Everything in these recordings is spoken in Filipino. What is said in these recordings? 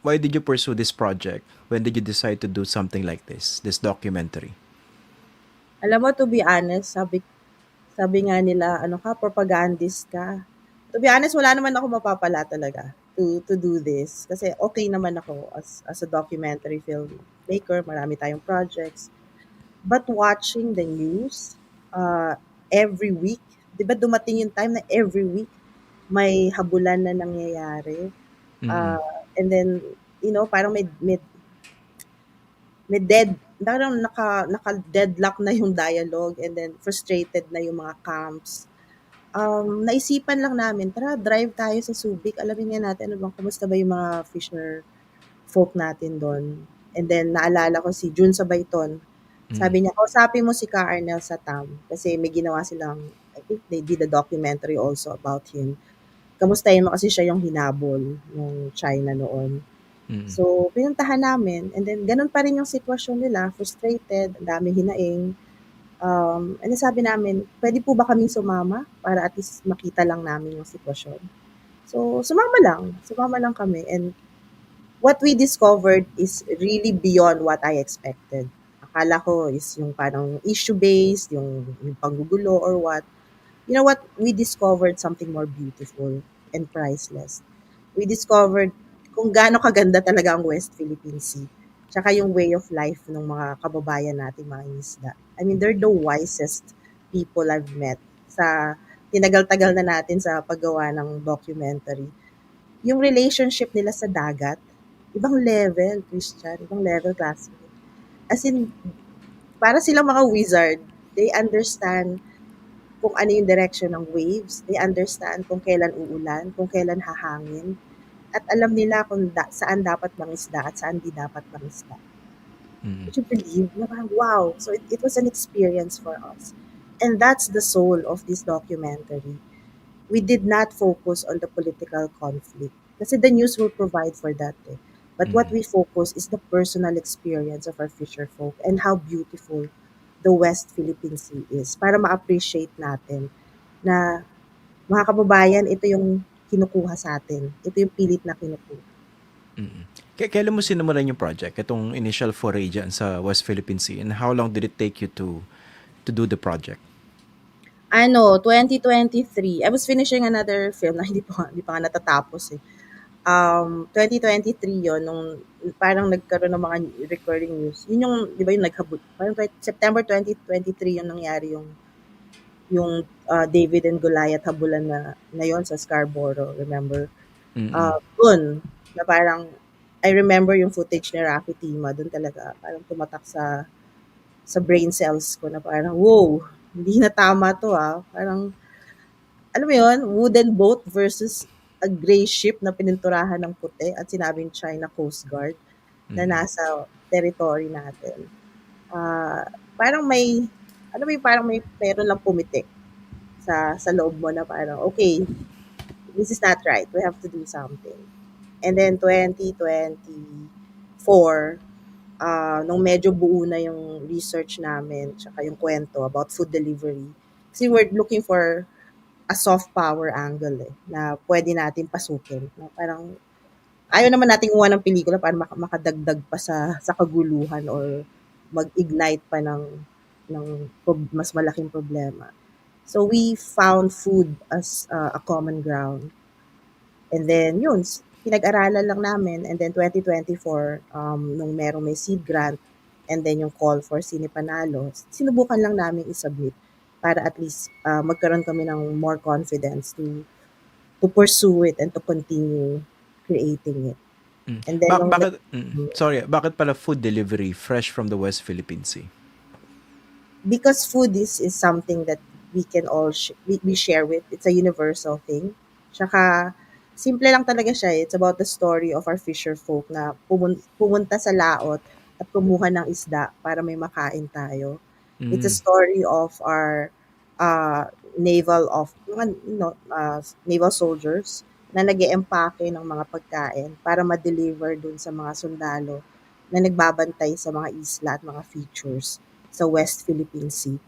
why did you pursue this project? When did you decide to do something like this documentary? Alam mo, to be honest, sabi sabi nga nila, ano ka, propagandist ka. To be honest, wala naman ako mapapala talaga to do this. Kasi okay naman ako as a documentary filmmaker. Marami tayong projects. But watching the news every week, di ba dumating yung time na every week may habulan na nangyayari. Mm-mm. And then, parang may parang naka-deadlock na yung dialogue and then frustrated na yung mga camps. Naisipan lang namin, tara drive tayo sa Subic, alamin nga natin ano bang kumusta ba yung mga fisher folk natin dun. And then naalala ko si Jun Sabayton, Mm. sabi niya, "Kausapin mo si Ka Arnel sa TAM." Kasi may ginawa silang, I think they did a documentary also about him. Kamustahin mo kasi siya yung hinabol nung China noon. Mm. So, pinuntahan namin and then gano'n pa rin yung sitwasyon nila, frustrated, ang daming hinaing. And then sabi namin, "Puwede po ba kaming sumama para at least makita lang namin yung sitwasyon?" So, sumama lang kami and what we discovered is really beyond what I expected. Akala ko is yung parang issue-based, yung panggugulo or what. You know what? We discovered something more beautiful and priceless. We discovered kung gaano kaganda talaga ang West Philippine Sea. Tsaka yung way of life ng mga kababayan nating mga isda. I mean, they're the wisest people I've met sa tinagal-tagal na natin sa paggawa ng documentary. Yung relationship nila sa dagat, ibang level, Christian, ibang level classmate. As in, para silang mga wizard. They understand kung ano yung direction ng waves. They understand kung kailan uulan, kung kailan hahangin. At alam nila kung saan dapat mangisda at saan di dapat mangisda. Mm. Would you believe? Na parang, wow. So it was an experience for us. And that's the soul of this documentary. We did not focus on the political conflict. Kasi the news will provide for that. Eh. But what Mm. we focus is the personal experience of our fisher folk and how beautiful the West Philippine Sea is para ma-appreciate natin na mga kababayan, ito yung kinukuha sa atin. Ito yung pilit na kinukuha. Mm. Kailan mo sinimulan yung project? Itong initial foray dyan sa West Philippine Sea, and how long did it take you to do the project? Ano, 2023, I was finishing another film na hindi pa nga natatapos eh. 2023 yon nung parang nagkaroon ng mga recurring news. Yun yung, di ba yung naghabot, parang September 2023 yung nangyari yung David and Goliath habulan na yon sa Scarborough, remember? Mm. Dun, na parang, I remember yung footage ni Rafi Tima, dun talaga, parang tumatak sa brain cells ko na parang, wow, hindi na tama to ah. Parang, alam mo yun, wooden boat versus a gray ship na pininturahan ng puti at sinabing China Coast Guard na Mm. nasa territory natin. Parang may, alam mo yung parang may meron lang pumitik sa loob mo na parang, okay, this is not right. We have to do something. And then 2024, nung medyo buo na yung research namin, tsaka yung kwento about food delivery. Kasi we're looking for a soft power angle eh, na pwede natin pasukin. Na parang, ayaw naman natin gumawa ng pelikula para makadagdag pa sa kaguluhan or mag-ignite pa ng mas malaking problema. So we found food as a common ground. And then yun, pinag-aralan lang namin. And then 2024, nung merong may seed grant, and then yung call for Sine Panalo, sinubukan lang namin isubmit para at least magkaroon kami ng more confidence to pursue it and to continue creating it. Mm. And then nung Sorry, bakit pala food delivery fresh from the West Philippine Sea? because food is something that we can all we share with. It's a universal thing. Tsaka simple lang talaga siya. It's about the story of our fisher folk na pumunta sa laot at kumuha ng isda para may makain tayo. It's a Mm. story of our naval soldiers na nag-eempake ng mga pagkain para ma-deliver dun sa mga sundalo na nagbabantay sa mga isla at mga features sa West Philippine Sea.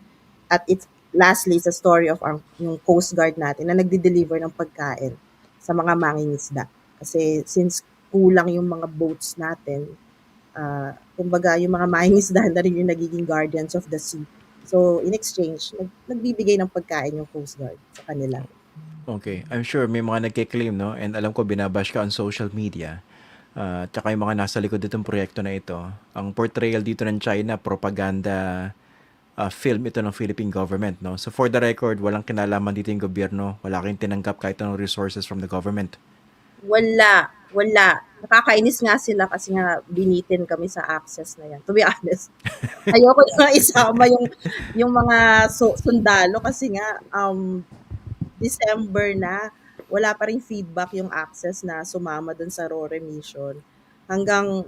At lastly, it's a story of yung Coast Guard natin na nagde-deliver ng pagkain sa mga mangingisda. Kasi since kulang yung mga boats natin, kumbaga yung mga mangingisda na rin yung nagiging guardians of the sea. So, in exchange, nagbibigay ng pagkain yung Coast Guard sa kanila. Okay. I'm sure may mga nagke-claim, no? And alam ko binabash ka on social media. Tsaka yung mga nasa likod itong proyekto na ito. Ang portrayal dito ng China, propaganda film ito ng Philippine government, no? So for the record, walang kinalaman dito yung gobyerno. Wala kayong tinanggap kahit anong resources from the government. Wala, wala. Nakakainis nga sila kasi nga binitin kami sa access na yan. To be honest, ayoko na nga isama yung mga sundalo kasi nga December na, wala pa ring feedback yung access na sumama dun sa RORE mission. Hanggang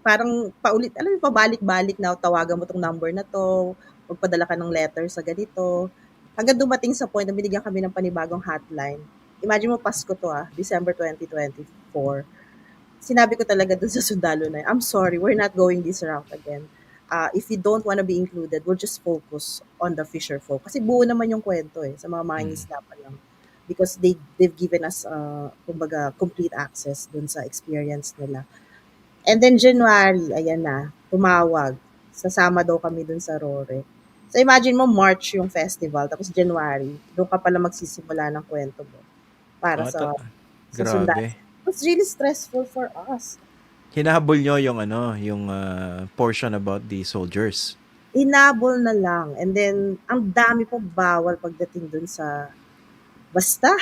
parang paulit, alam mo, pabalik-balik na tawagan mo tong number na to, magpadala ka ng letter sa ganito. Hanggang dumating sa point na binigyan kami ng panibagong hotline. Imagine mo, Pasko to December 2024. Sinabi ko talaga dun sa sundalo na, I'm sorry, we're not going this route again. If you don't want to be included, we'll just focus on the fisher folk. Kasi buo naman yung kwento sa mga mangingisda pa lang. Because they've given us, kumbaga, complete access dun sa experience nila. And then January, ayan na, tumawag. Sasama daw kami dun sa RORE. So imagine mo, March yung festival, tapos January, doon ka pala magsisimula ng kwento mo para Ah, sa sundalo. grabe. It was really stressful for us. Hinahabol nyo yung ano, yung portion about the soldiers. Hinabol na lang. And then, ang dami pong bawal pagdating dun sa, basta,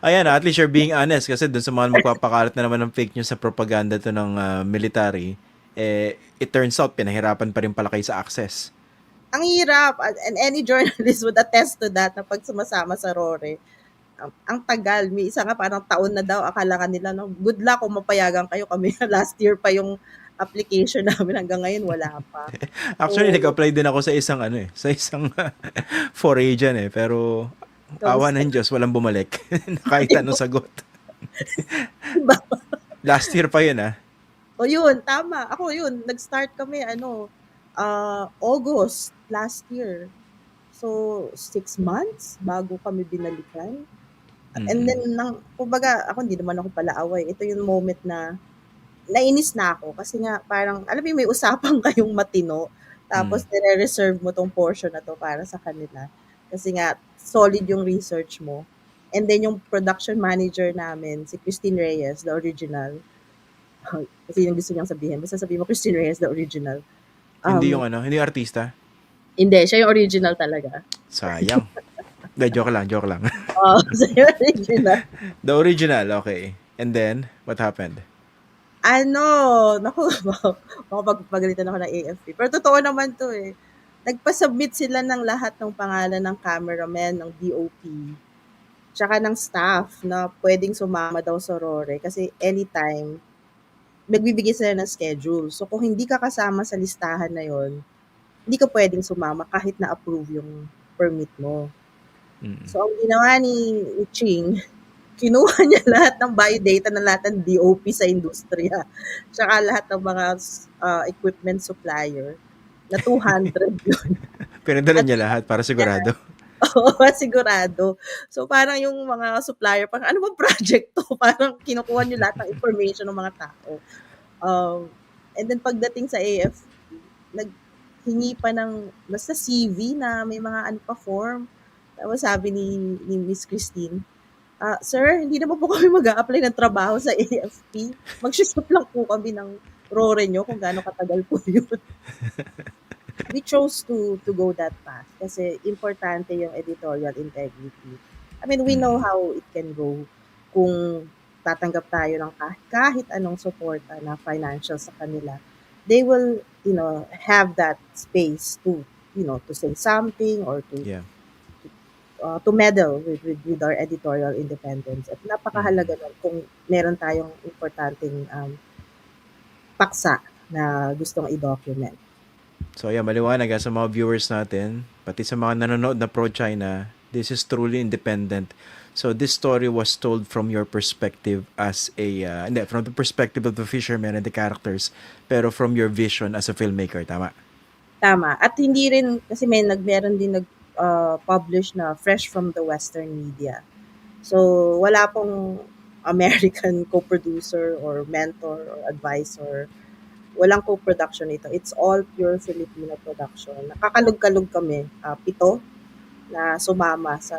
Ayan, at least you're being honest kasi dun sa mga magpapakalat na naman ng fake news sa propaganda to ng military, it turns out pinahirapan pa rin pala kayo sa access. ang hirap. And any journalist would attest to that na pag sumasama sa RORE, ang tagal. May isa nga parang taon na daw, akala ka nila, no, good luck kung mapayagan kayo. Kami last year pa yung application namin, hanggang ngayon wala pa. Actually, So, nag-apply din ako sa isang ano sa isang foray dyan pero awa kamusta? ng Diyos, walang bumalik. Kahit anong sagot. Diba? Last year pa yun O yun, tama. Ako yun, nag-start kami, August last year. So, 6 months bago kami binalikan. And Mm-mm. then, kumbaga, ako hindi naman ako palaaway. Ito yung moment na nainis na ako kasi nga parang, alam mo, may usapan kayong matino, Mm. tapos nire-reserve mo tong portion na to para sa kanila. Kasi nga, solid yung research mo. And then yung production manager namin, si Christine Reyes, the original. Kasi yung gusto niyang sabihin. Basta sabihin mo, Christine Reyes, the original. Hindi yung Um, hindi yung artista. Hindi, siya yung original talaga. Sayang. De, joke lang, joke lang. Siya yung original. The original, okay. And then, what happened? Naku, makapagpagalitan ako ng AFP. Pero totoo naman to Nagpa-submit sila ng lahat ng pangalan ng cameraman, ng DOP, tsaka ng staff na pwedeng sumama daw sa RORE kasi anytime, nagbibigay sila ng schedule. So kung hindi ka kasama sa listahan na yon, hindi ka pwedeng sumama kahit na-approve yung permit mo. Mm. So ang ginawa ni Ching, kinuha niya lahat ng biodata ng lahat ng DOP sa industriya, tsaka lahat ng mga equipment supplier, na 200 yun. Pinadala At niya lahat para sigurado. oo, sigurado. So parang yung mga supplier, parang ano bang project to? Parang kinukuha niyo lahat ng information ng mga tao. And then pagdating sa AFP, naghingi pa ng basta CV na may mga ano pa form. Tapos sabi ni Miss Christine, sir, hindi naman po kami mag-a-apply ng trabaho sa AFP. Mag-shoot lang po kami ng RORE nyo kung gaano katagal po yun. We chose to go that path kasi importante yung editorial integrity. I mean, we know Mm. how it can go kung tatanggap tayo ng kahit anong support na financial sa kanila. They will, have that space to say something or Yeah. to meddle with our editorial independence. At Mm. napakahalaga nun kung meron tayong importanteng paksa na gustong i-document. So, yeah, maliwanag sa mga viewers natin, pati sa mga nanonood na pro-China, this is truly independent. So, this story was told from your perspective as hindi, from the perspective of the fishermen and the characters, pero from your vision as a filmmaker, tama? Tama. At hindi rin, kasi meron din publish na fresh from the Western media. So, wala pong American co-producer or mentor or advisor. Walang co-production ito. It's all pure Filipino production. Nakakalog-kalog kami, 7 na sumama sa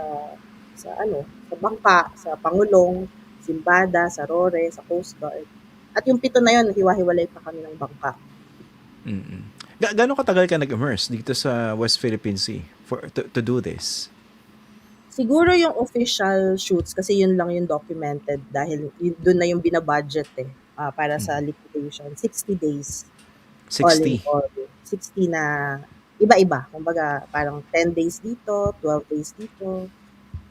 bangka, sa Pangulong, Simbada, sa Rore, sa Coast Guard. At yung 7 na yun, hiwa-hiwalay pa kami ng bangka. Mm. Gaano katagal ka nag-immerse dito sa West Philippine Sea to do this? Siguro yung official shoots kasi yun lang yung documented dahil dun na yung binabudget para sa liquidation. 60 days all in 60. all. 60 na iba-iba. Kumbaga parang 10 days dito, 12 days dito,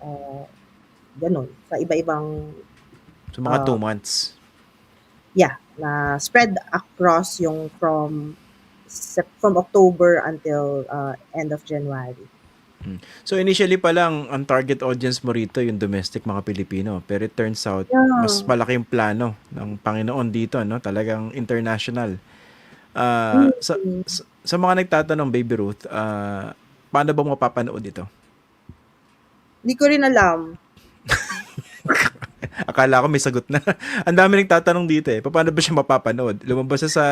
uh, ganun. Sa iba-ibang, So mga uh, 2 months. na spread across yung from October until end of January. So initially pa lang, ang target audience mo rito yung domestic mga Pilipino. Pero it turns out, mas Yeah. malaki yung plano ng Panginoon dito, no? Talagang international. Mm. Sa mga nagtatanong, Baby Ruth, paano ba mapapanood ito? Hindi ko rin alam. Akala ko may sagot na. Ang dami nagtatanong dito eh. Paano ba siya mapapanood? Lumabas siya sa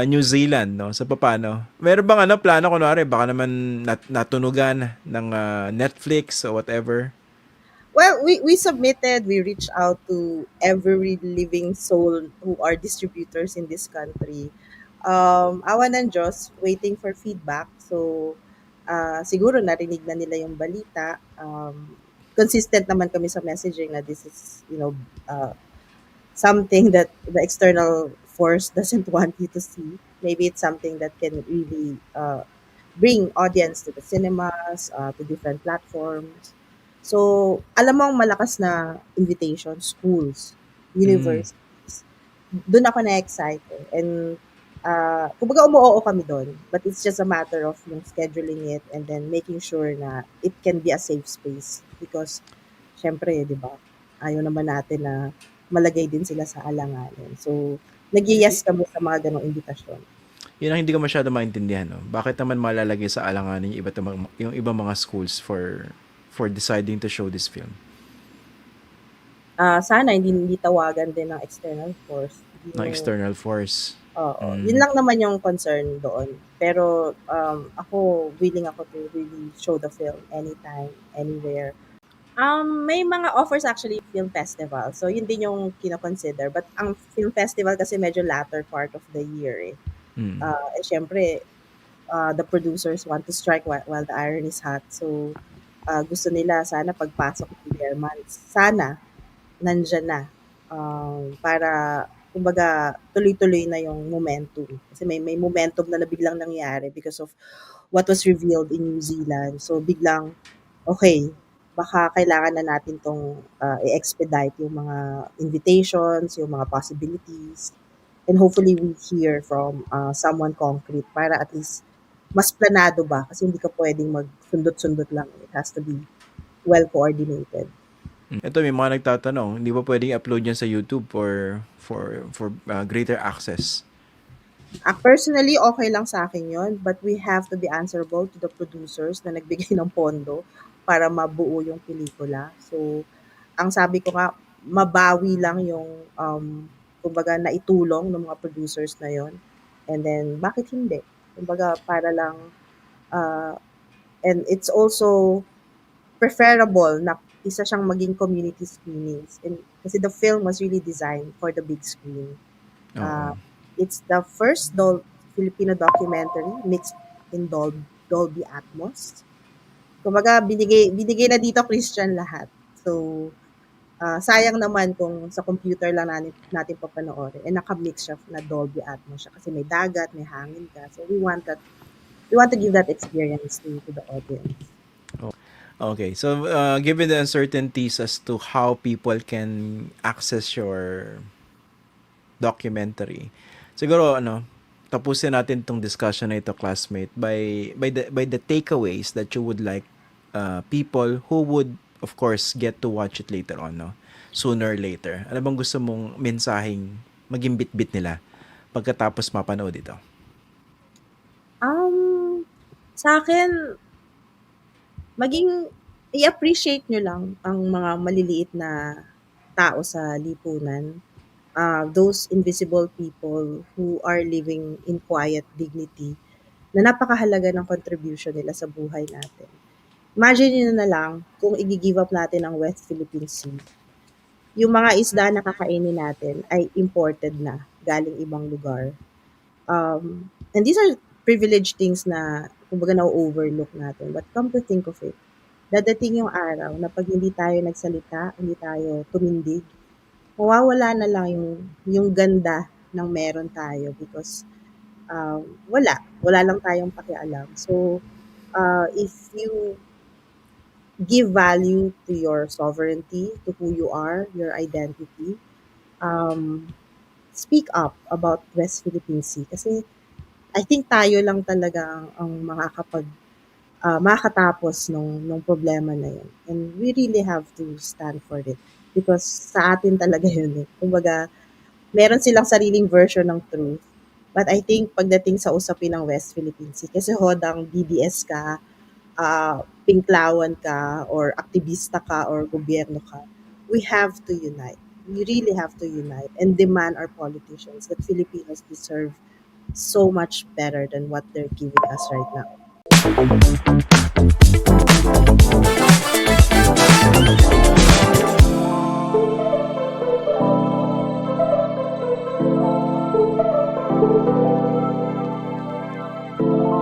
New Zealand, no? Sa paano? Meron bang plano kunwari, baka naman natunugan ng Netflix or whatever? Well, we submitted, we reached out to every living soul who are distributors in this country. Awa ng Diyos, waiting for feedback. So, siguro narinig na nila yung balita. Consistent naman kami sa messaging na this is, something that the external force doesn't want you to see. Maybe it's something that can really bring audience to the cinemas, to different platforms. So, alam mo ang malakas na invitation, schools, Mm. universities. Doon ako na-excite. And, kumbaga umuoo kami doon. But it's just a matter of yung scheduling it and then making sure na it can be a safe space. Because, syempre, di ba, ayaw naman natin na malagay din sila sa alanganin. So, nag-yes kami sa mga ganong invitasyon. Yun ang hindi ko masyado maintindihan, no? Bakit naman malalagay sa alanganin yung ibang mga schools for deciding to show this film? Sana hindi tawagan din ng external force. Ng external force. Oo, yun lang naman yung concern doon. Pero ako, willing ako to really show the film anytime, anywhere. May mga offers actually film festival. So yun din yung kino-consider. But ang film festival kasi medyo latter part of the year eh. Mm. Syempre, the producers want to strike while the iron is hot. So gusto nila sana pagpasok ng their months. Sana nandyan na. Para kumbaga tuloy-tuloy na yung momentum. Kasi may momentum na biglang nangyari because of what was revealed in New Zealand. So biglang, okay, baka kailangan na natin tong i-expedite yung mga invitations, yung mga possibilities. And hopefully we hear from someone concrete para at least mas planado ba? Kasi hindi ka pwedeng magsundot-sundot lang. It has to be well coordinated. Ito, may mga nagtatanong, hindi ba pwedeng upload yan sa YouTube for greater access? Personally, okay lang sa akin yon, but we have to be answerable to the producers na nagbigay ng pondo para mabuo yung pelikula. So, ang sabi ko nga, mabawi lang yung kumbaga naitulong ng mga producers na yon. And then, bakit hindi? Kumbaga, para lang, uh, and it's also preferable na isa siyang maging community screenings. And, kasi the film was really designed for the big screen. Oo. It's the first Filipino documentary mixed in Dolby Atmos. Kumbaga, binigay na dito Christian lahat. So, sayang naman kung sa computer lang natin papanoorin. And naka-mix siya na Dolby Atmos siya kasi may dagat, may hangin ka. So, we want to give that experience to the audience. Okay, so given the uncertainties as to how people can access your documentary, siguro tapusin natin tong discussion na ito, classmate, by the takeaways that you would like people who would of course get to watch it later on, no? Sooner or later. Ano bang gusto mong mensaheng maging bit-bit nila pagkatapos mapanood ito? Sa akin, i-appreciate nyo lang ang mga maliliit na tao sa lipunan, those invisible people who are living in quiet dignity na napakahalaga ng contribution nila sa buhay natin. Imagine niyo na lang kung i-gi-give up natin ang West Philippine Sea. Yung mga isda na kakainin natin ay imported na galing ibang lugar. And these are privileged things na kumbaga na-overlook natin. But come to think of it, dadating yung araw na pag hindi tayo nagsalita, hindi tayo tumindig, mawawala na lang yung ganda ng meron tayo because wala lang tayong pakialam. So, if you give value to your sovereignty, to who you are, your identity, um, speak up about West Philippine Sea. Kasi I think tayo lang talaga ang makakatapos nung problema na yun. And we really have to stand for it. Because sa atin talaga yun eh. Kumbaga, meron silang sariling version ng truth. But I think pagdating sa usapin ng West Philippine Sea, kasi hodang DDS ka, pinklawan ka, or aktivista ka, or gobyerno ka, we have to unite. We really have to unite and demand our politicians that Filipinos deserve so much better than what they're giving us right now.